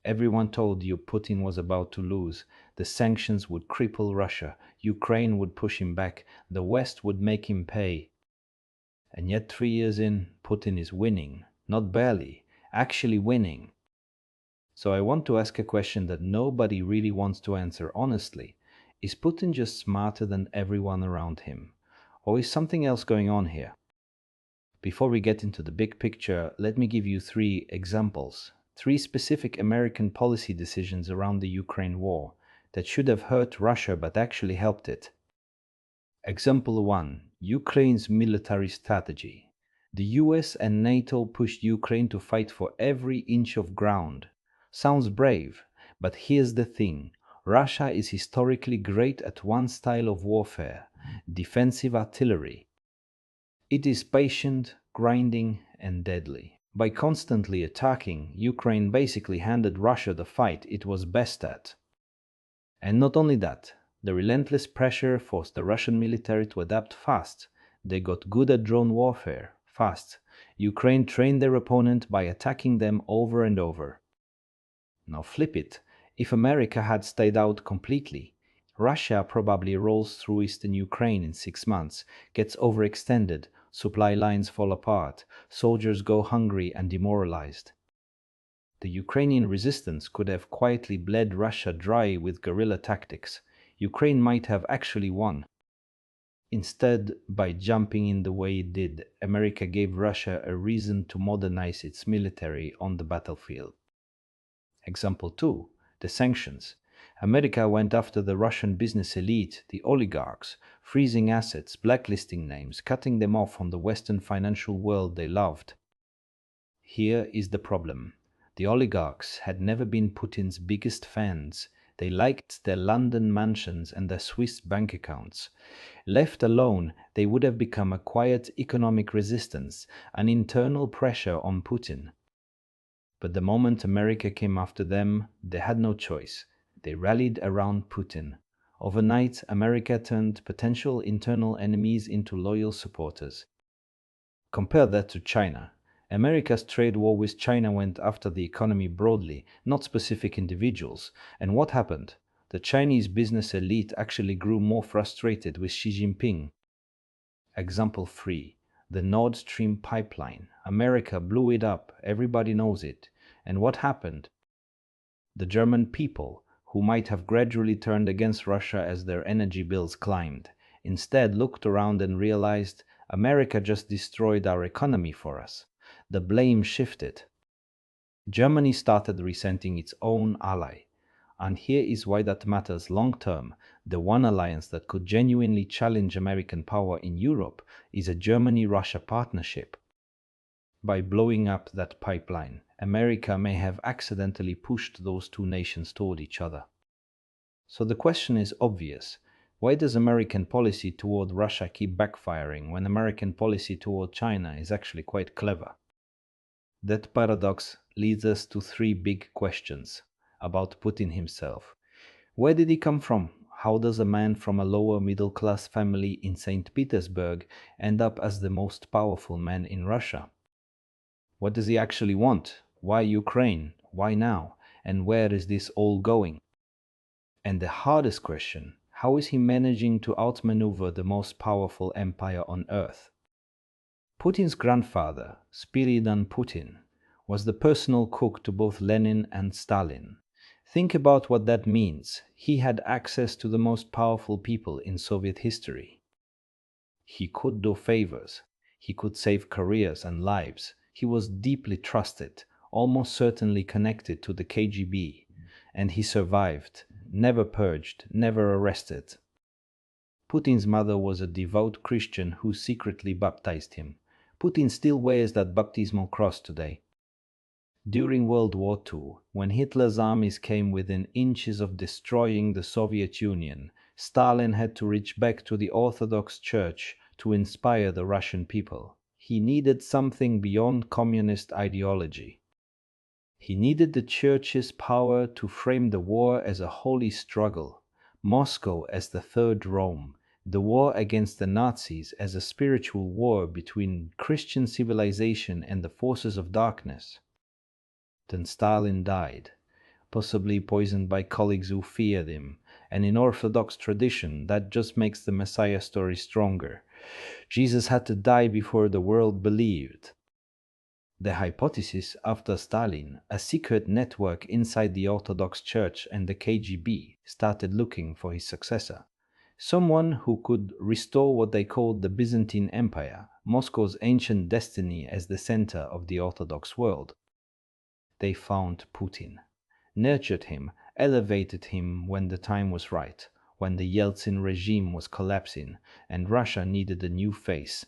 Everyone told you Putin was about to lose. The sanctions would cripple Russia. Ukraine would push him back. The West would make him pay. And yet 3 years in, Putin is winning. Not barely, actually winning. So I want to ask a question that nobody really wants to answer honestly. Is Putin just smarter than everyone around him? Or is something else going on here? Before we get into the big picture, let me give you 3 examples. 3 specific American policy decisions around the Ukraine war that should have hurt Russia but actually helped it. Example 1. Ukraine's military strategy. The US and NATO pushed Ukraine to fight for every inch of ground. Sounds brave, but here's the thing. Russia is historically great at one style of warfare: defensive artillery. It is patient, grinding, and deadly. By constantly attacking, Ukraine basically handed Russia the fight it was best at. And not only that, the relentless pressure forced the Russian military to adapt fast. They got good at drone warfare, fast. Ukraine trained their opponent by attacking them over and over. Now flip it. If America had stayed out completely, Russia probably rolls through eastern Ukraine in 6 months, gets overextended, supply lines fall apart, soldiers go hungry and demoralized. The Ukrainian resistance could have quietly bled Russia dry with guerrilla tactics. Ukraine might have actually won. Instead, by jumping in the way it did, America gave Russia a reason to modernize its military on the battlefield. Example 2. The sanctions. America went after the Russian business elite, the oligarchs, freezing assets, blacklisting names, cutting them off from the Western financial world they loved. Here is the problem. The oligarchs had never been Putin's biggest fans. They liked their London mansions and their Swiss bank accounts. Left alone, they would have become a quiet economic resistance, an internal pressure on Putin. But the moment America came after them, they had no choice. They rallied around Putin. Overnight, America turned potential internal enemies into loyal supporters. Compare that to China. America's trade war with China went after the economy broadly, not specific individuals. And what happened? The Chinese business elite actually grew more frustrated with Xi Jinping. Example 3. The Nord Stream pipeline. America blew it up, everybody knows it. And what happened? The German people, who might have gradually turned against Russia as their energy bills climbed, instead looked around and realized America just destroyed our economy for us. The blame shifted. Germany started resenting its own ally. And here is why that matters long term. The one alliance that could genuinely challenge American power in Europe is a Germany-Russia partnership. By blowing up that pipeline, America may have accidentally pushed those two nations toward each other. So the question is obvious. Why does American policy toward Russia keep backfiring when American policy toward China is actually quite clever? That paradox leads us to 3 big questions about Putin himself. Where did he come from? How does a man from a lower middle-class family in St. Petersburg end up as the most powerful man in Russia? What does he actually want? Why Ukraine? Why now? And where is this all going? And the hardest question, how is he managing to outmaneuver the most powerful empire on earth? Putin's grandfather, Spiridan Putin, was the personal cook to both Lenin and Stalin. Think about what that means. He had access to the most powerful people in Soviet history. He could do favors. He could save careers and lives. He was deeply trusted, almost certainly connected to the KGB. And he survived, never purged, never arrested. Putin's mother was a devout Christian who secretly baptized him. Putin still wears that baptismal cross today. During World War II, when Hitler's armies came within inches of destroying the Soviet Union, Stalin had to reach back to the Orthodox Church to inspire the Russian people. He needed something beyond communist ideology. He needed the Church's power to frame the war as a holy struggle, Moscow as the Third Rome, the war against the Nazis as a spiritual war between Christian civilization and the forces of darkness. Then Stalin died. possibly poisoned by colleagues who feared him. And in Orthodox tradition, that just makes the Messiah story stronger. Jesus had to die before the world believed. The hypothesis after Stalin, a secret network inside the Orthodox Church and the KGB started looking for his successor. Someone who could restore what they called the Byzantine Empire, Moscow's ancient destiny as the center of the Orthodox world. They found Putin, nurtured him, elevated him when the time was right, when the Yeltsin regime was collapsing and Russia needed a new face.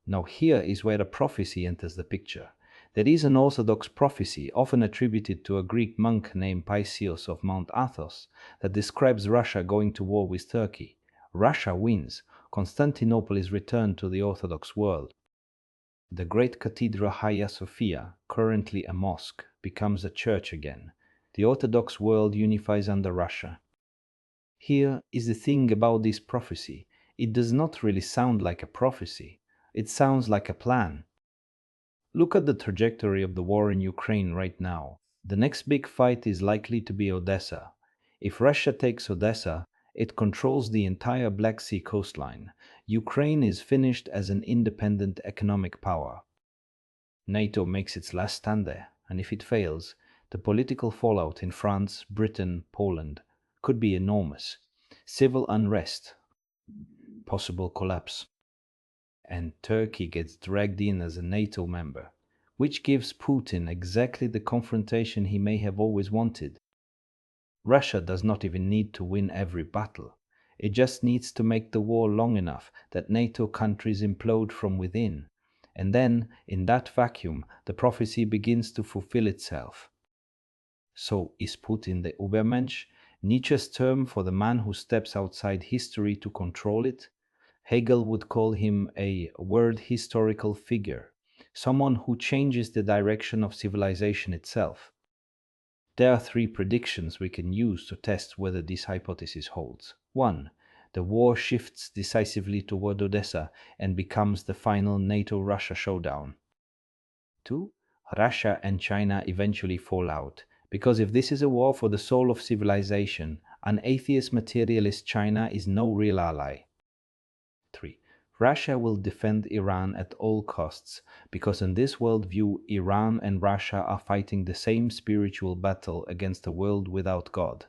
Now here is where a prophecy enters the picture. There is an Orthodox prophecy, often attributed to a Greek monk named Paisios of Mount Athos, that describes Russia going to war with Turkey. Russia wins. Constantinople is returned to the Orthodox world. The great cathedral Hagia Sophia, currently a mosque, becomes a church again. The Orthodox world unifies under Russia. Here is the thing about this prophecy. It does not really sound like a prophecy. It sounds like a plan. Look at the trajectory of the war in Ukraine right now. The next big fight is likely to be Odessa. If Russia takes Odessa, it controls the entire Black Sea coastline. Ukraine is finished as an independent economic power. NATO makes its last stand there, and if it fails, the political fallout in France, Britain, Poland could be enormous. Civil unrest, possible collapse. And Turkey gets dragged in as a NATO member, which gives Putin exactly the confrontation he may have always wanted. Russia does not even need to win every battle. It just needs to make the war long enough that NATO countries implode from within. And then, in that vacuum, the prophecy begins to fulfill itself. So, is Putin the Übermensch, Nietzsche's term for the man who steps outside history to control it? Hegel would call him a world historical figure, someone who changes the direction of civilization itself. There are three predictions we can use to test whether this hypothesis holds. 1. The war shifts decisively toward Odessa and becomes the final NATO-Russia showdown. 2. Russia and China eventually fall out, because if this is a war for the soul of civilization, an atheist materialist China is no real ally. 3. Russia will defend Iran at all costs, because in this worldview, Iran and Russia are fighting the same spiritual battle against a world without God.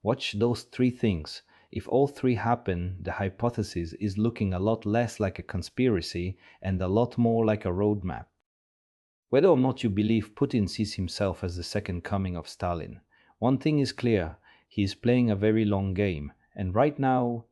Watch those three things. If all three happen, the hypothesis is looking a lot less like a conspiracy and a lot more like a roadmap. Whether or not you believe Putin sees himself as the second coming of Stalin, one thing is clear, he is playing a very long game, and right now,